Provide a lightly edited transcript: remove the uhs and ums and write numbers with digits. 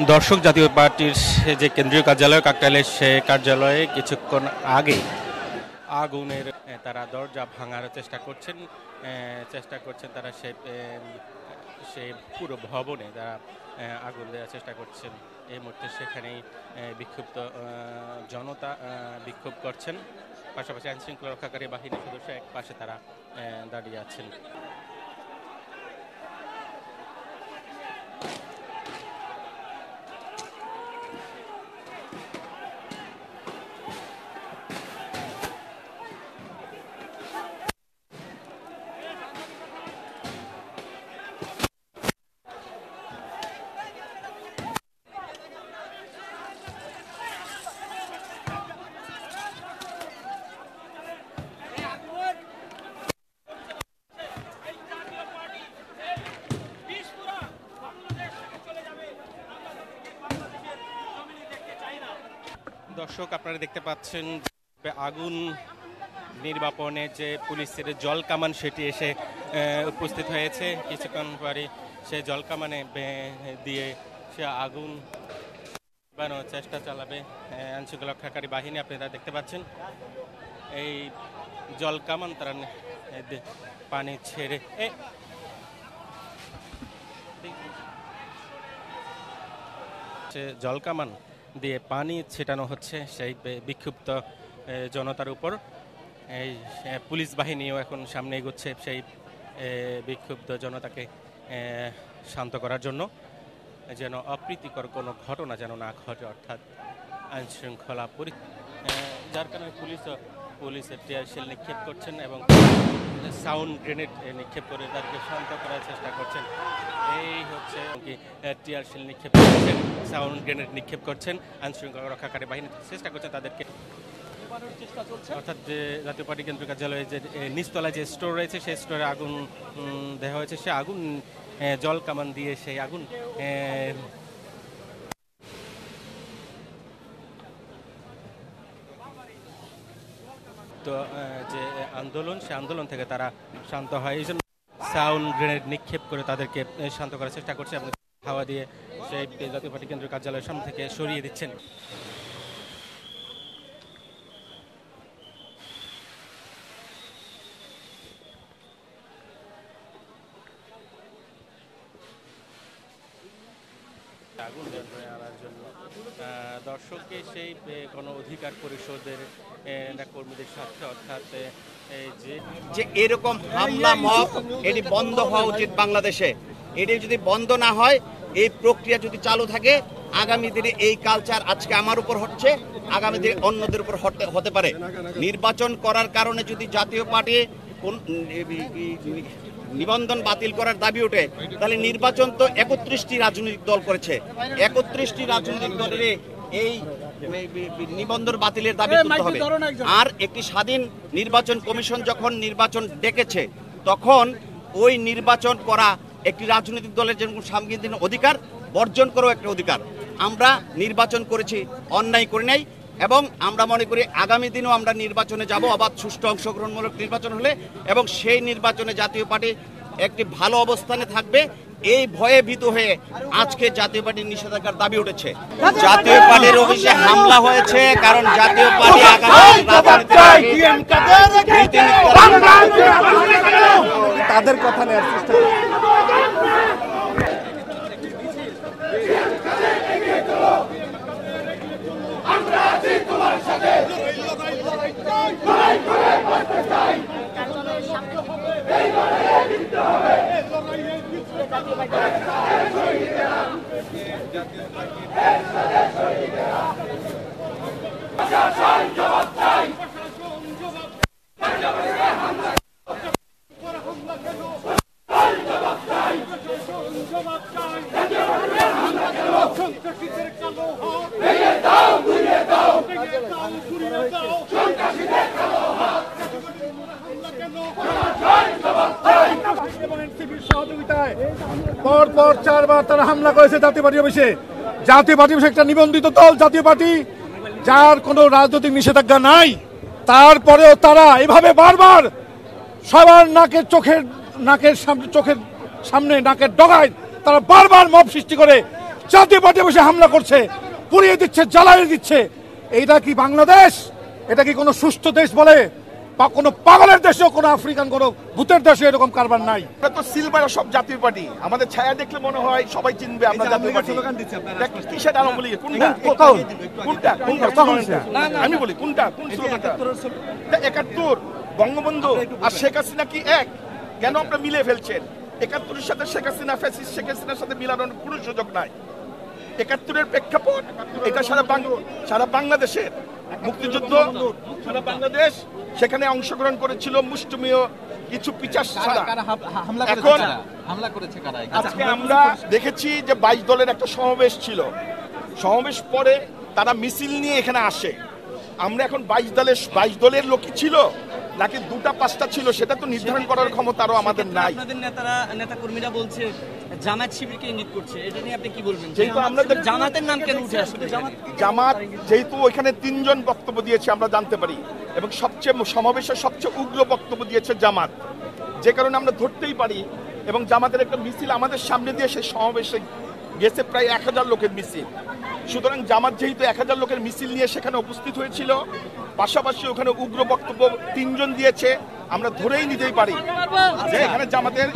দর্শক, জাতীয় পার্টির যে কেন্দ্রীয় কার্যালয় কাকরাইলের, সে কার্যালয়ে কিছুক্ষণ আগে আগুনের তারা দরজা ভাঙার চেষ্টা করছেন তারা সেই পুরো ভবনে তারা আগুন দেওয়ার চেষ্টা করছেন। এই মুহূর্তে সেখানেই বিক্ষুব্ধ জনতা বিক্ষোভ করছেন, পাশাপাশি আইনশৃঙ্খলা রক্ষাকারী বাহিনীর সদস্য এক পাশে তারা দাঁড়িয়ে আছেন। দর্শক, আপনারা দেখতে পাচ্ছেন আগুন নির্বাপনে যে পুলিশের জল কামান সেটি এসে উপস্থিত হয়েছে। কিছুক্ষণ পরে সে জল কামানে দিয়ে সে আগুন বানানোর চেষ্টা চালাবে আইনশৃঙ্খলা রক্ষাকারী বাহিনী। আপনারা দেখতে পাচ্ছেন এই জল কামান তারা পানি ছেড়ে জল কামান দিয়ে পানি ছেটানো হচ্ছে সেই বিক্ষুব্ধ জনতার উপর। এই পুলিশ বাহিনীও এখন সামনে এগোচ্ছে সেই বিক্ষুব্ধ জনতাকে শান্ত করার জন্য, যেন অপ্রীতিকর কোনো ঘটনা যেন না ঘটে, অর্থাৎ আইনশৃঙ্খলা যার কারণে পুলিশের টিয়ার শেল নিক্ষেপ করছেন এবং সাউন্ড গ্রেনেড নিক্ষেপ করে তাদেরকে শান্ত করার চেষ্টা করছেন। এই হচ্ছে টিয়ার শেল নিক্ষেপ করছেন, সাউন্ড গ্রেনেড নিক্ষেপ করছেন, আইনশৃঙ্খলা রক্ষাকারী বাহিনী চেষ্টা করছেন তাদেরকে, অর্থাৎ যে জাতীয় পার্টি কেন্দ্রীয় কার্যালয়ে যে নিচতলায় যে স্টোর রয়েছে সেই স্টোরে আগুন দেওয়া হয়েছে। সে আগুন জল কামান দিয়ে সেই আগুন তো যে আন্দোলন, সে আন্দোলন থেকে তারা শান্ত হয়, এই জন্য সাউন্ড গ্রেনেড নিক্ষেপ করে তাদেরকে শান্ত করার চেষ্টা করছে এবং হাওয়া দিয়ে সেই জাতীয় পার্টি কেন্দ্রীয় কার্যালয়ের সামনে থেকে সরিয়ে দিচ্ছেন। আগুন নিয়ন্ত্রণে আনার জন্য দর্শককে সেই গণ অধিকার পরিষদের কর্মীদের সাথে, অর্থাৎ যে এরকম হামলা মব এটি বন্ধ হওয়া উচিত বাংলাদেশে। এটি যদি বন্ধ না হয়, এই প্রক্রিয়া যদি চালু থাকে, আগামী দিনে এই কালচার আজকে আমার উপর হচ্ছে, আগামী দিনে অন্যদের উপর হতে পারে। নির্বাচন করার কারণে যদি জাতীয় পার্টি নিবন্ধন বাতিল করার দাবি ওঠে, তাহলে নির্বাচন তো 31টি রাজনৈতিক দল করেছে, 31টি রাজনৈতিক দলের এই নিবন্ধন বাতিলের দাবি তুলতে হবে। আর একটি স্বাধীন নির্বাচন কমিশন যখন নির্বাচন ডেকেছে, তখন ওই নির্বাচন করা একটি রাজনৈতিক দলের যেরকম সাংবিধানিক অধিকার, বর্জন করাও একটা অধিকার। আমরা নির্বাচন করেছি, অন্যায় করি নাই, এবং আমরা মনে করি আগামী দিনেও আমরা নির্বাচনে যাব, অবাধ সুষ্ঠু অংশগ্রহণমূলক নির্বাচন হলে, এবং সেই নির্বাচনে জাতীয় পার্টি একটি ভালো অবস্থানে থাকবে। এই ভয়ে ভীত হয়ে আজকে জাতীয় পার্টির নিষেধাজ্ঞার দাবি উঠেছে। জাতীয় পার্টির অফিসে হামলা হয়েছে, কারণ জাতীয় পার্টি তাদের কথা নেওয়ার চেষ্টা পর 4 বার তারা হামলা করেছে জাতীয় পার্টি অফিসে। জাতীয় পার্টি অফিসে একটা নিবন্ধিত দল জাতীয় পার্টি, যার কোনো রাজনৈতিক নিষেধাজ্ঞা নাই, তারপরেও তারা এভাবে বারবার সবার চোখের সামনে নাকের ডগায় তারা বারবার মব সৃষ্টি করে জাতীয় পার্টি অফিসে হামলা করছে, পুড়িয়ে দিচ্ছে, জ্বালিয়ে দিচ্ছে। এইটা কি বাংলাদেশ? এটা কি কোনো সুস্থ দেশ বলে? বা কোনো পাগলের দেশেও, কোনো আফ্রিকান কোনো ভূতের দেশে এরকম কারবার নাই। আমরা তো সিলভার সব জাতীয় পার্টি, আমাদের ছায়া দেখলে মনে হয় সবাই চিনবে আমরা জাতীয় পার্টি। কিসের আওয়ামী লীগ? কোনটা কোনটা কোনটা? আমি বলি কোনটা, কোন স্লোগানটা? ৭১ বঙ্গবন্ধু আর শেখ হাসিনা কি এক? কেন আপনারা মিলে ফেলছেন? ৭১-এর সাথে শেখ হাসিনা, ফ্যাসিস্ট শেখ হাসিনার সাথে মিলানোর কোনো সুযোগ নাই। ৭১-এর প্রেক্ষাপট এটা সারা বাংলাদেশের মুক্তিযুদ্ধ, সারা বাংলাদেশ সেখানে অংশগ্রহণ করেছিল মুষ্টিমেয় কিছু পিচাস ছাড়া। এখন আজকে আমরা দেখেছি যে ২২ দলের একটা সমাবেশ ছিল, সমাবেশ পরে তারা মিছিল নিয়ে এখানে আসে। আমরা এখন ২২ দলের লোকই ছিল নাকি ২টা-৫টা ছিল সেটা তো নির্ধারণ করার ক্ষমতা আরো আমাদের নাই। আপনাদের নেতা কর্মীরা বলছে জামাত শিবিরকে ইঙ্গিত করছে, এটা নিয়ে আপনি কি বলবেন? যেহেতু আমরা জামাতের নাম কেন উঠে আসছে? জামাত যেহেতু ওইখানে ৩ জন বক্তব্য দিয়েছে আমরা জানতে পারি, এবং সমাবেশের সবচেয়ে উগ্র বক্তব্য দিয়েছে জামাত, যে কারণে আমরা ধরতেই পারি। এবং জামাতের একটা মিছিল আমাদের সামনে দিয়ে সেই সমাবেশে গেছে, প্রায় ১০০০ লোকের মিছিল। সুতরাং জামাত যেহেতু ১০০০ লোকের মিছিল নিয়ে সেখানে উপস্থিত হয়েছিল, পাশাপাশি ওখানে উগ্র বক্তব্য ৩ জন দিয়েছে, আমরা ধরেই নিতেই পারি যে এখানে জামাতের